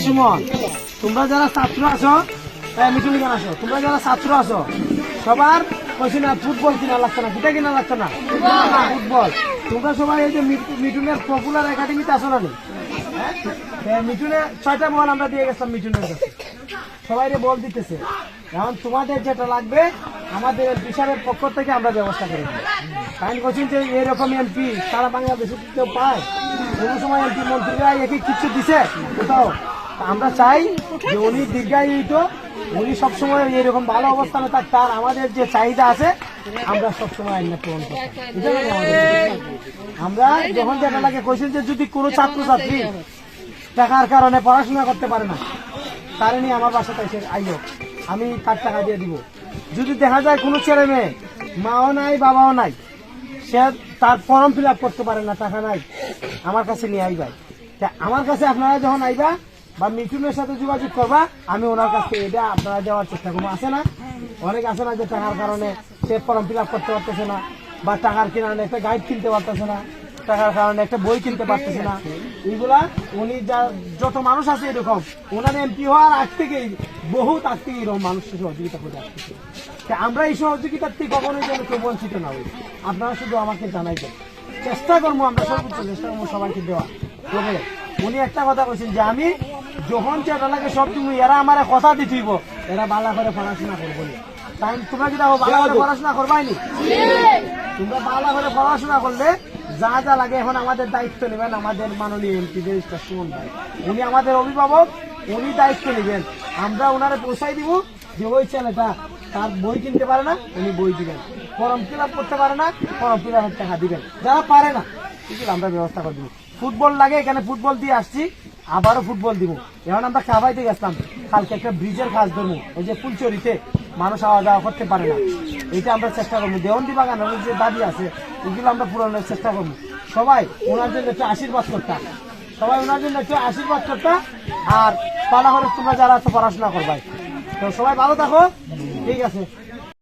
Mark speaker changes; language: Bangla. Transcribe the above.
Speaker 1: সুমন, তোমরা যারা ছাত্র আছো মিটিং আসো, তোমরা যারা ছাত্র আছো সবার কইছি না ফুটবল কিনা লাগছে না, কিটা কিনা লাগছে না ফুটবল। তোমরা সবাই এই যে মিঠুনের পপুলার একাডেমিতে আসো না, মিঠুনে 6টা বল আমরা দিয়ে গেছিলাম মিঠুনের কাছে, সবাই বল দিতেছে। এখন তোমাদের যেটা লাগবে আমাদের বিশালের পক্ষ থেকে আমরা ব্যবস্থা করে দিই। কারণ বলছেন যে এরকম এমপি সারা বাংলাদেশে কেউ পায়, কোনো সময় এমপি মন্ত্রীরা একে কিচ্ছু দিছে কোথাও। আমরা চাই যে উনি দীর্ঘায়িত, উনি সবসময় এরকম ভালো অবস্থানে থাক, তার আমাদের যে চাহিদা আছে আমরা সবসময় আইনা পূরণ করি। আমরা যখন যেটা লাগে কইছেন যে যদি কোনো ছাত্রছাত্রী টাকার কারণে পড়াশোনা করতে পারে না, তারে নিয়ে আমার বাসাতে এসে আইলো, আমি তার টাকা দিয়ে দিব। যদি দেখা যায় কোনো ছেলে মেয়ে মাও নাই বাবাও নাই, সে তার ফর্ম ফিল আপ করতে পারে না, টাকা নাই, আমার কাছে নিয়ে আইবা। আমার কাছে আপনারা যখন আইবা বা মিঠুনের সাথে যোগাযোগ করবা, আমি ওনার কাছে এটা আপনারা দেওয়ার চেষ্টা করবো। আছে না অনেক আছে না যে টাকার কারণে সে ফর্ম ফিল আপ করতে পারতেছে না, বা টাকার কারণে একটা গাইড কিনতে পারতেছে না, টাকার কারণে একটা বই কিনতে পারতেছে না। এইগুলা উনি যত মানুষ আছে এরকম, ওনার এমপি হওয়ার আগ থেকেই বহুত আগ থেকে এরকম মানুষকে সহযোগিতা করে আসতেছে। আমরা এই সহযোগিতার থেকে কখনোই যেন কেউ বঞ্চিত না হই। আপনারা শুধু আমাকে জানাইবেন, চেষ্টা করবো আমরা সর্বোচ্চ চেষ্টা করবো সবাইকে দেওয়া। তবে উনি একটা কথা বলছেন যে আমি যখন চেষ্টা লাগে সব তুমি এরা আমার কথা দিতেইব, এরা ভালো করে পড়াশোনা করবো। তাই তোমরা কি দেখো ভালো করে পড়াশোনা করবাইনি? তোমরা ভালো করে পড়াশোনা করলে যা যা লাগে এখন আমাদের দায়িত্ব নেবেন আমাদের মাননীয় এমপি ব্যারিস্টার সুমন ভাই, উনি আমাদের অভিভাবক, উনি দায়িত্ব নেবেন। আমরা ওনারে পৌঁছাই দিব যে ওই ছেলেটা তার বই কিনতে পারে না, উনি বই দিবেন, ফর্ম ফিল আপ করতে পারে না, ফর্ম ফিল আপের টাকা দিবেন, যারা পারে না ঠিক আমরা ব্যবস্থা করে দিব। ফুটবল লাগে, এখানে ফুটবল দিয়ে আসছি, আবারও ফুটবল দিব। এখন আমরা খাবাইতে গেছিলাম, কালকে একটা ব্রিজের কাজ ধরবো, ওই যে ফুলচরিতে মানুষ আওয়া যাওয়া করতে পারে না, এটা আমরা চেষ্টা করবো। দেওয়ন্তি বাগানের যে দাবি আছে এগুলো আমরা পূরণের চেষ্টা করবো। সবাই ওনার জন্য একটু আশীর্বাদ করতাম, সবাই ওনার জন্য একটু আশীর্বাদ করতাম। আর পালা করে তোমরা যারা আছে পড়াশোনা করবাই, তো সবাই ভালো থাকো, ঠিক আছে।